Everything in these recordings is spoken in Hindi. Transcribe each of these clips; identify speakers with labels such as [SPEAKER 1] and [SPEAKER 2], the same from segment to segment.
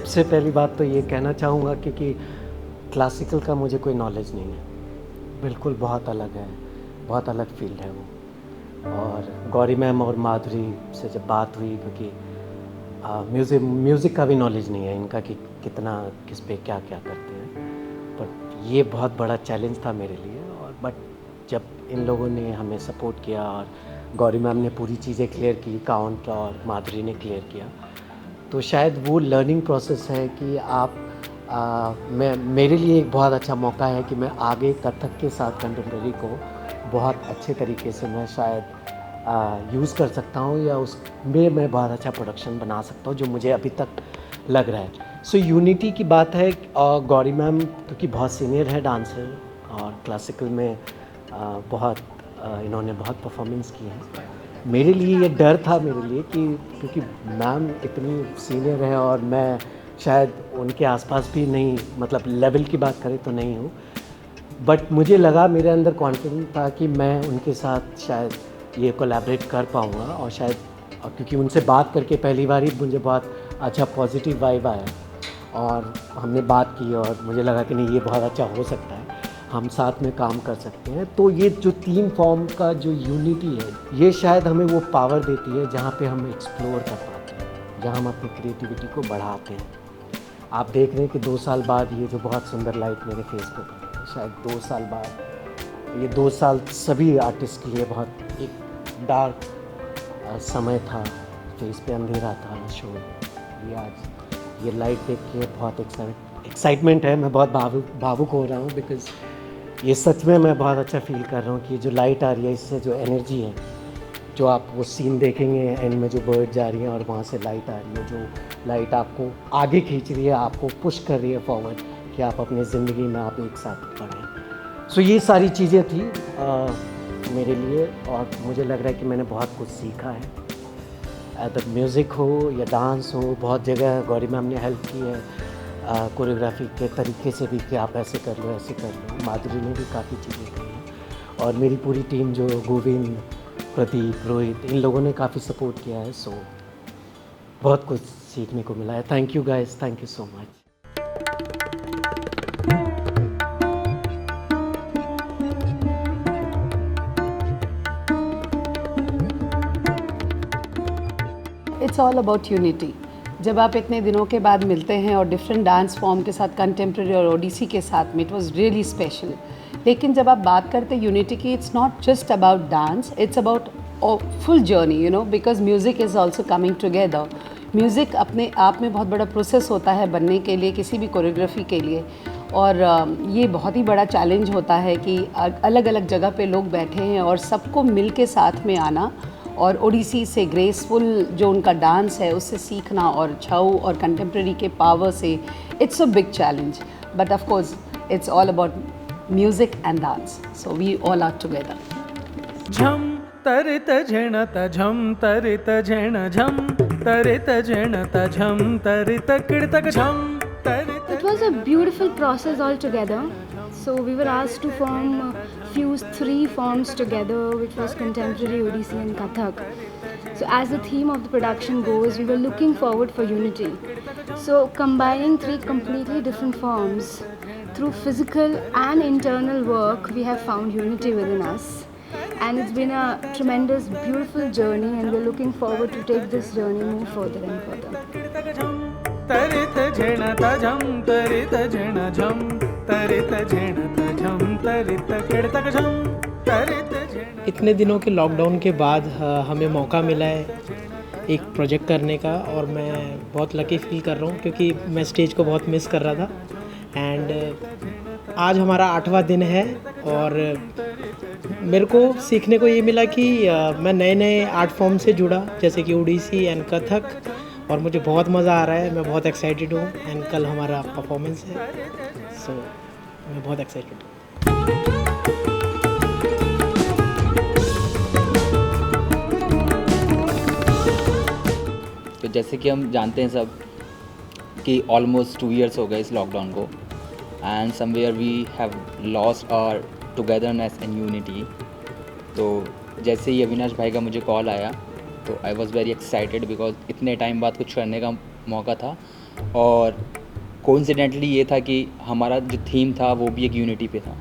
[SPEAKER 1] सबसे पहली बात तो ये कहना चाहूँगा कि क्लासिकल का मुझे कोई नॉलेज नहीं है, बिल्कुल बहुत अलग है, बहुत अलग फील्ड है वो। और गौरी मैम और माधुरी से जब बात हुई, क्योंकि म्यूज़िक का भी नॉलेज नहीं है इनका कि कितना किस पे क्या क्या करते हैं, बट ये बहुत बड़ा चैलेंज था मेरे लिए। और बट जब इन लोगों ने हमें सपोर्ट किया और गौरी मैम ने पूरी चीज़ें क्लियर की, काउंट और माधुरी ने क्लियर किया, तो शायद वो लर्निंग प्रोसेस है कि आप मैं मेरे लिए एक बहुत अच्छा मौका है कि मैं आगे कथक के साथ कंटेम्प्रेरी को बहुत अच्छे तरीके से मैं शायद यूज़ कर सकता हूँ, या उसमें मैं बहुत अच्छा प्रोडक्शन बना सकता हूँ जो मुझे अभी तक लग रहा है। सो यूनिटी की बात है। और गौरी मैम क्योंकि बहुत सीनियर है डांसर और क्लासिकल में बहुत इन्होंने बहुत परफॉर्मेंस की है। मेरे लिए ये डर था मेरे लिए कि क्योंकि मैम इतनी सीनियर है और मैं शायद उनके आसपास भी नहीं, मतलब लेवल की बात करें तो नहीं हूँ, बट मुझे लगा, मेरे अंदर कॉन्फिडेंस था कि मैं उनके साथ शायद ये कोलैबोरेट कर पाऊँगा। और शायद क्योंकि उनसे बात करके पहली बार ही मुझे बहुत अच्छा पॉजिटिव वाइब आया और हमने बात की और मुझे लगा कि नहीं, ये बहुत अच्छा हो सकता है, हम साथ में काम कर सकते हैं। तो ये जो 3 फॉर्म का जो यूनिटी है, ये शायद हमें वो पावर देती है जहाँ पे हम एक्सप्लोर कर पाते हैं, जहाँ हम अपनी क्रिएटिविटी को बढ़ाते हैं। आप देख रहे हैं कि 2 साल बाद ये जो बहुत सुंदर लाइट मेरे फेस पे पड़ी है, शायद 2 साल बाद, ये 2 साल सभी आर्टिस्ट के लिए बहुत एक डार्क समय था, फेस पे अंधेरा था, शो। ये आज ये लाइट देख के बहुत एक्साइटमेंट है। मैं बहुत भावुक हो रहा हूँ, बिकॉज़ ये सच में मैं बहुत अच्छा फील कर रहा हूँ कि जो लाइट आ रही है, इससे जो एनर्जी है, जो आप वो सीन देखेंगे एंड में जो बर्ड जा रही है और वहाँ से लाइट आ रही है, जो लाइट आपको आगे खींच रही है, आपको पुश कर रही है फॉरवर्ड कि आप अपनी ज़िंदगी में आप एक साथ बढ़ें। सो ये सारी चीज़ें थी मेरे लिए, और मुझे लग रहा है कि मैंने बहुत कुछ सीखा है। अदर म्यूज़िक हो या डांस हो, बहुत जगह गौरी मैम ने हेल्प की है कोरियोग्राफी के तरीके से भी कि आप ऐसे कर लो, ऐसे कर लो। माधुरी ने भी काफ़ी चीज़ें की हैं और मेरी पूरी टीम जो गोविंद, प्रदीप, रोहित, इन लोगों ने काफ़ी सपोर्ट किया है। सो बहुत कुछ सीखने को मिला है। Thank you guys, thank you so much.
[SPEAKER 2] It's all about unity. जब आप इतने दिनों के बाद मिलते हैं और डिफरेंट डांस फॉर्म के साथ, कंटेम्प्रेरी और ओडिसी के साथ में, इट वाज रियली स्पेशल। लेकिन जब आप बात करते हैं यूनिटी की, it's not just about dance, it's about full journey, you know, because music is also coming together. Music अपने आप में बहुत बड़ा प्रोसेस होता है बनने के लिए, किसी भी कोरियोग्राफी के लिए। और ये बहुत ही बड़ा चैलेंज होता है कि अलग अलग जगह पे लोग बैठे हैं और सबको मिल के साथ में आना, और ओडिसी से ग्रेसफुल जो उनका डांस है उससे सीखना, और छऊ और कंटेम्प्रेरी के पावर से, it's a big challenge. But of course it's all about music and dance, so we all are together.
[SPEAKER 3] झम तरित झेणत झम तरित झेण झम तरित झेणत झम तरित किड़तक झम Tarit.
[SPEAKER 4] It was a beautiful process altogether. So we were asked to fuse 3 forms together, which was contemporary, Odissi and Kathak. So as the theme of the production goes, we were looking forward for unity. So combining 3 completely different forms, through physical and internal work, we have found unity within us. And it's been a tremendous, beautiful journey, and we're looking forward to take this journey more further and further.
[SPEAKER 3] Tarit झेणत झम तरित झेण झम तरित झेणत झम तरित किड़तक झम तरित झेण।
[SPEAKER 5] इतने दिनों के लॉकडाउन के बाद हमें मौका मिला है एक प्रोजेक्ट करने का, और मैं बहुत लकी फील कर रहा हूँ क्योंकि मैं स्टेज को बहुत मिस कर रहा था। एंड आज हमारा 8वां दिन है और मेरे को सीखने को ये मिला कि मैं नए नए आर्ट फॉर्म से जुड़ा, जैसे कि ओडिसी एंड कथक, और मुझे बहुत मज़ा आ रहा है। मैं बहुत एक्साइटेड हूँ एंड कल हमारा परफॉर्मेंस है, सो मैं बहुत एक्साइटेड हूँ।
[SPEAKER 6] तो जैसे कि हम जानते हैं सब कि ऑलमोस्ट 2 years हो गए इस लॉकडाउन को, and somewhere we have lost our togetherness and unity. तो जैसे ही अविनाश भाई का मुझे कॉल आया तो I was very excited because इतने टाइम बाद कुछ करने का मौका था और कोइंसिडेंटली ये था कि हमारा जो थीम था वो भी एक यूनिटी पे था।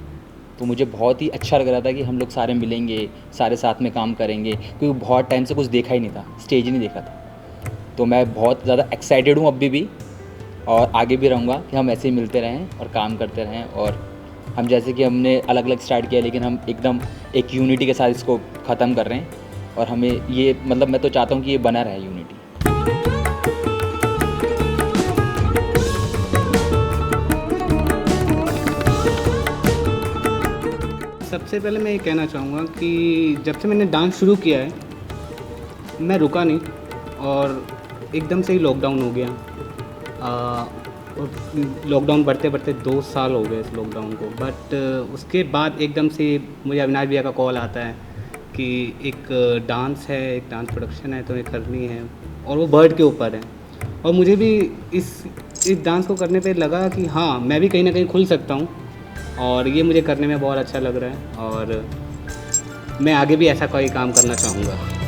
[SPEAKER 6] तो मुझे बहुत ही अच्छा लग रहा था कि हम लोग सारे मिलेंगे, सारे साथ में काम करेंगे, क्योंकि बहुत टाइम से कुछ देखा ही नहीं था, स्टेज ही नहीं देखा था। तो मैं बहुत ज़्यादा एक्साइटेड हूँ अभी भी, और आगे भी रहूँगा कि हम ऐसे ही मिलते रहें और काम करते रहें। और हम जैसे कि हमने अलग अलग स्टार्ट किया, लेकिन हम एकदम एक यूनिटी के साथ इसको ख़त्म कर रहे हैं। और हमें ये मतलब मैं तो चाहता हूँ कि ये बना रहे यूनिटी।
[SPEAKER 7] सबसे पहले मैं ये कहना चाहूँगा कि जब से मैंने डांस शुरू किया है मैं रुका नहीं, और एकदम से ही लॉकडाउन हो गया। और लॉकडाउन बढ़ते बढ़ते 2 साल हो गए इस लॉकडाउन को। बट उसके बाद एकदम से मुझे अविनाश भैया का कॉल आता है कि एक डांस है, एक डांस प्रोडक्शन है, तो ये करनी है, और वो बर्ड के ऊपर है। और मुझे भी इस डांस को करने पे लगा कि हाँ, मैं भी कहीं ना कहीं खुल सकता हूँ, और ये मुझे करने में बहुत अच्छा लग रहा है, और मैं आगे भी ऐसा कोई काम करना चाहूँगा।